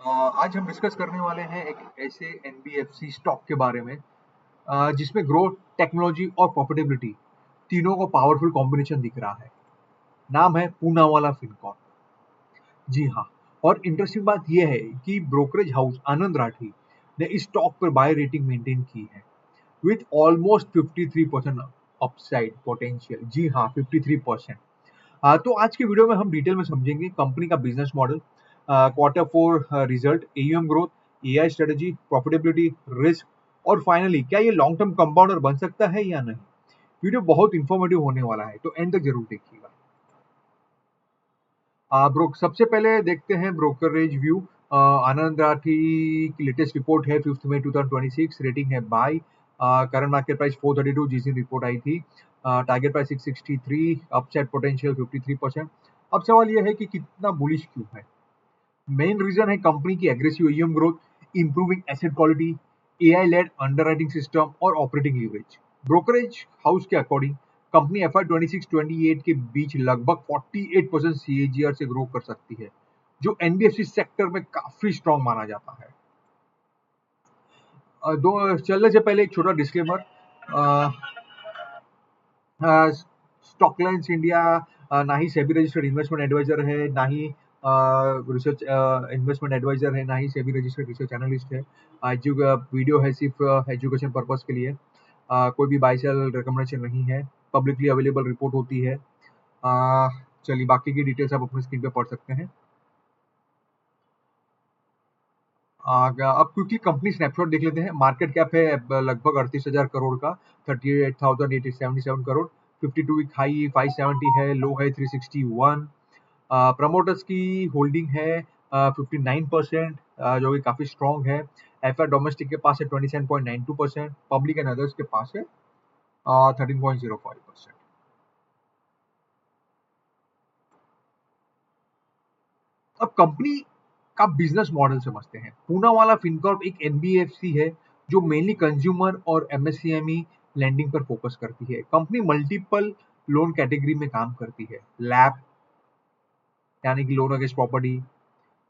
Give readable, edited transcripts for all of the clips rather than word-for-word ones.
आज हम डिस्कस करने वाले हैं एक ऐसे एनबीएफसी स्टॉक के बारे में जिसमें ग्रोथ, टेक्नोलॉजी और प्रॉफिटेबिलिटी तीनों का पावरफुल कॉम्बिनेशन दिख रहा है। नाम है पूनावाला फिनकॉर्प। जी हाँ, और इंटरेस्टिंग बात यह है कि ब्रोकरेज हाउस आनंद राठी ने इस स्टॉक पर बाय रेटिंग मेंटेन की है विथ ऑलमोस्ट 53% अपसाइड पोटेंशियल। जी हाँ, 53%। तो आज के वीडियो में हम डिटेल में समझेंगे कंपनी का business model, quarter four result, AUM growth, AI strategy, profitability, risk और फाइनली क्या ये लॉन्ग टर्म कंपाउंडर बन सकता है या नहीं। वीडियो बहुत इंफॉर्मेटिव होने वाला है, तो एंड तक जरूर देखिएगा। ब्रोक सबसे पहले देखते हैं ब्रोकरेज व्यू। आनंद राठी की लेटेस्ट रिपोर्ट है 5 मई 2026। रेटिंग है बाय। करंट मार्केट प्राइस 432 जिस दिन रिपोर्ट आई थी। Target price 663, upside potential 53%। अब सवाल यह है कि कितना बुलिश क्यों है। मेन रीजन है कंपनी की aggressive AUM growth, improving asset quality, AI led underwriting system और ऑपरेटिंग लीवरेज। ब्रोकरेज हाउस के अकॉर्डिंग कंपनी एफआई 26-28 के बीच लगभग 48% सीएजीआर से ग्रो कर सकती है, जो एनबीएफसी सेक्टर में काफी स्ट्रॉन्ग माना जाता है। दो चलने से पहले एक छोटा डिस्क्लेमर। स्टॉकलाइन्स इंडिया ना ही सेबी रजिस्टर्ड इन्वेस्टमेंट एडवाइजर है, ना ही रिसर्च इन्वेस्टमेंट एडवाइजर है, ना ही सेबी रजिस्टर्ड रिसर्च एनालिस्ट है। वीडियो है सिर्फ एजुकेशन पर्पस के लिए। कोई भी बाय सेल रिकमेंडेशन नहीं है। पब्लिकली अवेलेबल रिपोर्ट होती है। चलिए बाकी की डिटेल्स आप अपनी स्क्रीन पे पढ़ सकते हैं। अब क्विकली कंपनी स्नैपशॉट देख लेते हैं। मार्केट कैप है लगभग 38,000 करोड़ का, 38,877 करोड़। 52 वीक हाई 570 है, लो है 361। प्रमोटर्स की होल्डिंग है 59%, जो कि काफी स्ट्रॉन्ग है। एफआई डोमेस्टिक के पास है 27.92%, पब्लिक एंड अदर्स के पास है 13.05%। अब कंपनी का बिजनेस मॉडल समझते हैं। पूनावाला फिनकॉर्प एक एनबीएफसी है जो मेनली कंज्यूमर और एमएसएमई लैंडिंग पर फोकस करती है। कंपनी मल्टीपल लोन कैटेगरी में काम करती है। लैब यानी कि loan against property,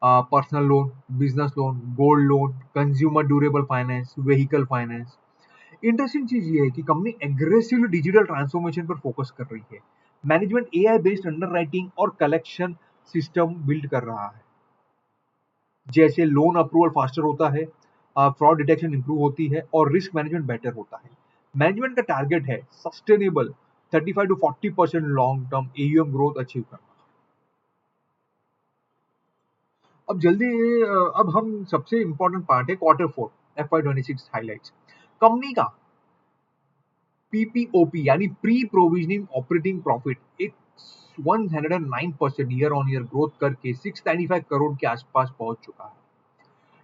personal loan, business loan, gold loan, consumer durable finance, vehicle finance. Interesting चीज ये है कि कंपनी एग्रेसिवली डिजिटल ट्रांसफॉर्मेशन पर फोकस कर रही है। मैनेजमेंट एआई बेस्ड अंडरराइटिंग और कलेक्शन सिस्टम बिल्ड कर रहा है। जैसे लोन अप्रूवल फास्टर होता है, फ्रॉड डिटेक्शन इंप्रूव होती है और रिस्क मैनेजमेंट बेटर होता है। मैनेजमेंट का टारगेट है sustainable 35 to 40% long term AUM growth achieve करना। अब जल्दी अब हम सबसे इंपॉर्टेंट पार्ट है quarter four FI 26 highlights. Company का पीपीओपी यानी प्री प्रोविजनिंग ऑपरेटिंग प्रॉफिट एक 109% ईयर ऑन ईयर ग्रोथ करके 695 करोड़ के आसपास पहुंच चुका है।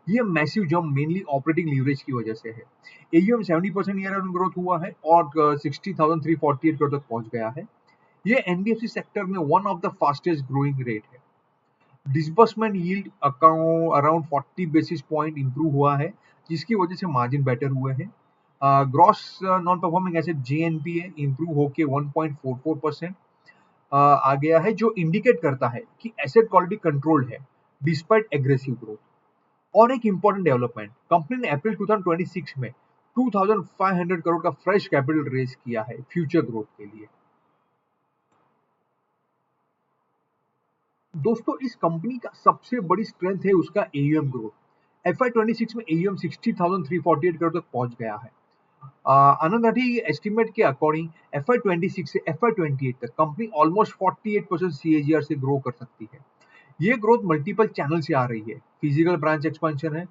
ये massive jump mainly operating leverage की वजह से है। एयूएम 70% ईयर ऑन ग्रोथ हुआ है और 60,348 करोड़ तक पहुंच गया है। ये एनबीएफसी सेक्टर में one of the fastest growing rate है। Disbursement yield around 40 basis point improve हुआ है, जिसकी वजह से मार्जिन बेटर हुए हैं। Gross non performing asset JNPA improve होके 1.44% आ गया है, जो इंडिकेट करता है कि एसेट क्वालिटी कंट्रोल्ड है डिस्पाइट एग्रेसिव ग्रोथ। और एक इंपॉर्टेंट डेवलपमेंट, कंपनी ने अप्रैल 2026 में 2500 करोड़ का फ्रेश कैपिटल रेज किया है फ्यूचर ग्रोथ के लिए। दोस्तों इस कंपनी का सबसे बड़ी स्ट्रेंथ है उसका एयूएम ग्रोथ। एफआई 26 में एयूएम 60,348 करोड़ तक पहुंच गया है। आनंद राठी एस्टिमेट के अकॉर्डिंग एफआई 26 से एफआई 28 तक कंपनी ऑलमोस्ट 48% सीएजीआर से ग्रो कर सकती है। ये ग्रोथ मल्टीपल चैनल से आ रही है। फिजिकल ब्रांच एक्सपेंशन है,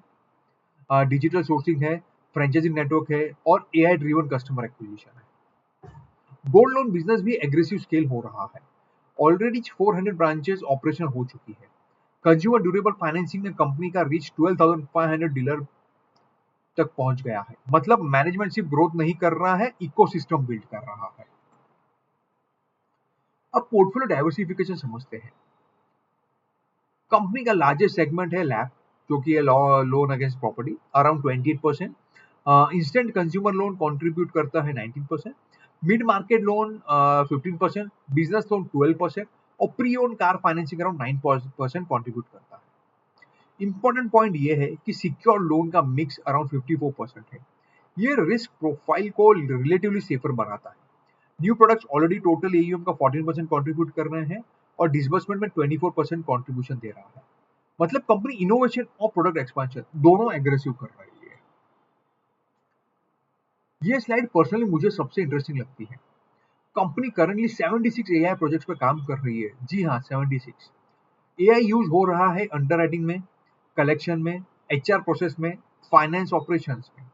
डिजिटल सोर्सिंग है, फ्रेंचाइजिंग नेटवर्क है और एआई ड्रिवन कस्टमर एक्विजिशन है। गोल्ड लोन बिजनेस भी एग्रेसिव स्केल हो रहा है। ऑलरेडी 400 ब्रांचेस ऑपरेशन हो चुकी है। कंज्यूमर ड्यूरेबल फाइनेंसिंग में कंपनी का रीच 12,500 डीलर तक पहुंच गया है। मतलब मैनेजमेंट सिर्फ ग्रोथ नहीं कर रहा है, इकोसिस्टम बिल्ड कर रहा है। अब पोर्टफोलियो डाइवर्सिफिकेशन समझते हैं। कंपनी का लार्जेस्ट सेगमेंट है लैब, जो कि है loan against property around 28%। Instant consumer loan contribute करता है 19%, mid market loan 15%, business loan 12% और pre own car financing around 9% contribute करता है। इंपॉर्टेंट पॉइंट ये है कि सिक्योर लोन का मिक्स अराउंड 54% है। ये रिस्क प्रोफाइल को रिलेटिवली सेफर बनाता है। New products already total AUM का 14% कंट्रीब्यूट कर रहे हैं और डिसबर्समेंट में 24% कंट्रीब्यूशन दे रहा है। मतलब कंपनी इनोवेशन और प्रोडक्ट एक्सपेंशन दोनों एग्रेसिव कर रही है। ये स्लाइड पर्सनली मुझे सबसे इंटरेस्टिंग लगती है। कंपनी करंटली 76 एआई प्रोजेक्ट्स पर काम कर रही है। जी हाँ, 76। एआई यूज हो रहा है अंडरराइटिंग में, कलेक्शन में, एचआर प्रोसेस में, फाइनेंस ऑपरेशंस में।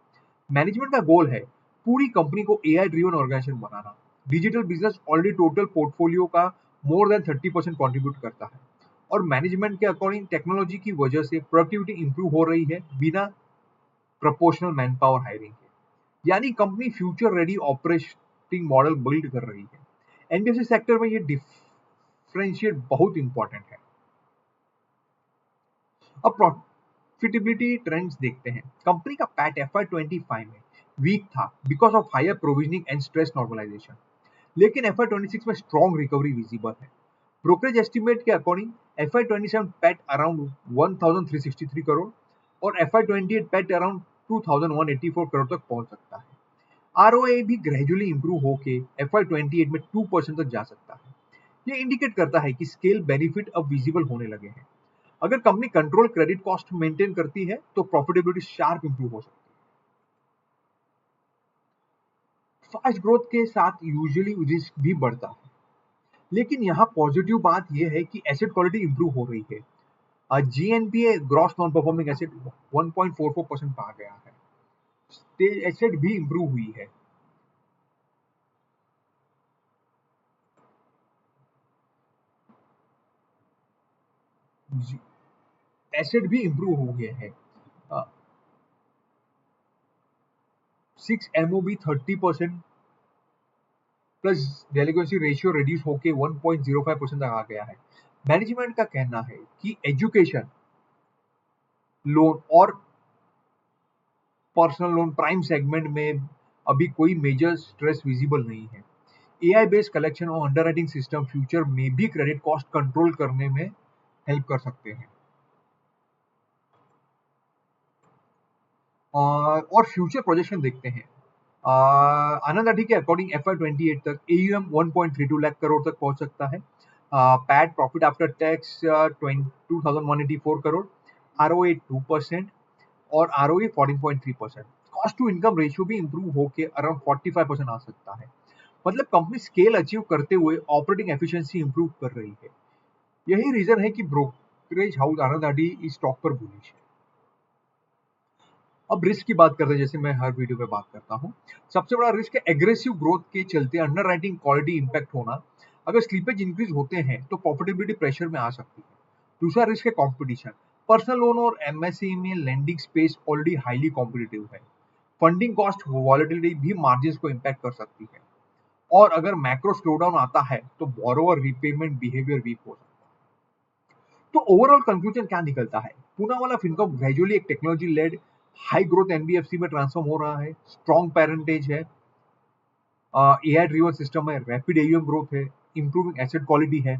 मैनेजमेंट का गोल है पूरी कंपनी को एआई ड्रिवन ऑर्गेनाइजेशन बनाना। Digital business already total portfolio का मोर देन 30% कंट्रीब्यूट करता है और मैनेजमेंट के अकॉर्डिंग टेक्नोलॉजी की वजह से प्रोडक्टिविटी इंप्रूव हो रही है बिना प्रोपोर्शनल मैन पावर हायरिंग के। यानी company future ready operating model build कर रही है। एनबीएफसी सेक्टर में ये डिफरेंशिएट बहुत इंपॉर्टेंट है। अब प्रॉफिटेबिलिटी ट्रेंड्स देखते हैं। कंपनी का पैट FY25 में वीक था because of higher provisioning and stress normalisation, लेकिन FY26 में स्ट्रॉन्ग रिकवरी विजिबल है। ब्रोकरेज एस्टिमेट के according FY27 PAT around 1363 crore और FY28 पैट अराउंड 2184 करोड़ तक पहुंच सकता है। आरओए भी ग्रेजुअली इंप्रूव होके FY28 में 2% तक जा सकता है। ये इंडिकेट करता है कि स्केल बेनिफिट अब विजिबल होने लगे हैं। अगर company control credit cost maintain करती है तो प्रॉफिटेबिलिटी शार्प इंप्रूव हो सकती है। फास्ट ग्रोथ के साथ यूजुअली रिस्क भी बढ़ता है, लेकिन यहाँ पॉजिटिव बात यह है कि एसेट क्वालिटी इंप्रूव हो रही है। GNPA gross non performing asset 1.44% आ गया है। स्टेज एसेट भी इंप्रूव हुई है। एसेट भी इंप्रूव हो गए हैं। 6 MOB 30% प्लस डेलिक्वेंसी रेशियो रिड्यूस होके 1.05% तक आ गया है। मैनेजमेंट का कहना है कि एजुकेशन लोन और पर्सनल लोन प्राइम सेगमेंट में अभी कोई मेजर स्ट्रेस विजिबल नहीं है। एआई बेस्ड कलेक्शन और अंडरराइटिंग सिस्टम फ्यूचर में भी क्रेडिट कॉस्ट कंट्रोल करने में हेल्प कर सकते हैं। और फ्यूचर प्रोजेक्शन देखते हैं। आनंद आठी के अकॉर्डिंग FY28 तक AUM 1.32 लाख करोड़ तक पहुंच सकता है। PAT profit after tax 2184 crore, ROA 2% और ROE 14.3%। Cost to income ratio भी इंप्रूव होकर अराउंड 45% आ सकता है। मतलब कंपनी स्केल अचीव करते हुए ऑपरेटिंग एफिशिएंसी इंप्रूव कर रही है। यही रीजन है कि ब्रोकरेज हाउस आनंद आठी इस स्टॉक पर बुलिश है। अब रिस्क की बात करते हैं, जैसे मैं हर वीडियो में बात करता हूँ। सबसे बड़ा रिस्क है एग्रेसिव ग्रोथ के चलते अंडरराइटिंग क्वालिटी इंपैक्ट होना। अगर स्लीपेज इंक्रीज होते हैं तो प्रॉफिटेबिलिटी प्रेशर में आ सकती है। दूसरा रिस्क है कंपटीशन। पर्सनल लोन और MSME lending space already highly competitive है। फंडिंग कॉस्ट वॉलेटिलिटी भी मार्जिन को इंपैक्ट कर सकती है और अगर मैक्रो स्लोडाउन आता है तो बोरोवर रीपेमेंट बिहेवियर वीक हो सकता है। तो ओवरऑल कंक्लूजन क्या निकलता है? पूनावाला फिनकॉर्प ग्रेजुअली एक technology led high growth NBFC में ट्रांसफॉर्म हो रहा है। स्ट्रॉन्ग पेरेंटेज है, एआई ड्रिवन सिस्टम है, रैपिड एयूएम ग्रोथ है, इंप्रूविंग एसेट क्वालिटी है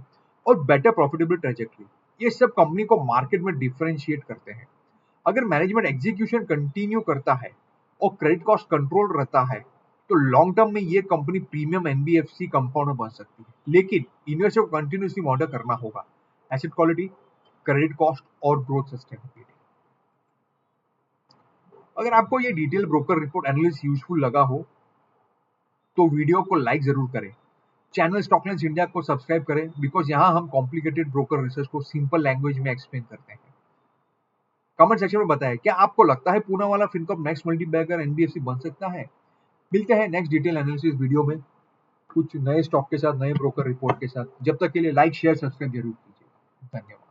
और बेटर प्रॉफिटेबल ट्रेजेक्टरी। ये सब कंपनी को मार्केट में डिफरेंशिएट करते हैं। अगर मैनेजमेंट एग्जीक्यूशन कंटिन्यू करता है और क्रेडिट कॉस्ट कंट्रोल रहता है तो लॉन्ग टर्म में ये कंपनी प्रीमियम एनबीएफसी कंपाउंडर बन सकती है। लेकिन इन्वेस्टर को कंटिन्यूसली मॉनिटर करना होगा एसेट क्वालिटी, क्रेडिट कॉस्ट और ग्रोथ सस्टेनेबिलिटी। अगर आपको ये detail broker report analysis useful लगा हो तो वीडियो को लाइक जरूर करें। चैनल स्टॉकलाइंस इंडिया को सब्सक्राइब करें बिकॉज यहाँ हम कॉम्प्लिकेटेड ब्रोकर रिसर्च को सिंपल लैंग्वेज में एक्सप्लेन करते हैं। कमेंट सेक्शन में बताएं क्या आपको लगता है Poonawalla Fincorp next multibagger NBFC बन सकता है। मिलते हैं नेक्स्ट डिटेल एनालिसिस वीडियो में कुछ नए स्टॉक के साथ, नए ब्रोकर रिपोर्ट के साथ। जब तक के लिए लाइक शेयर सब्सक्राइब जरूर कीजिए। धन्यवाद।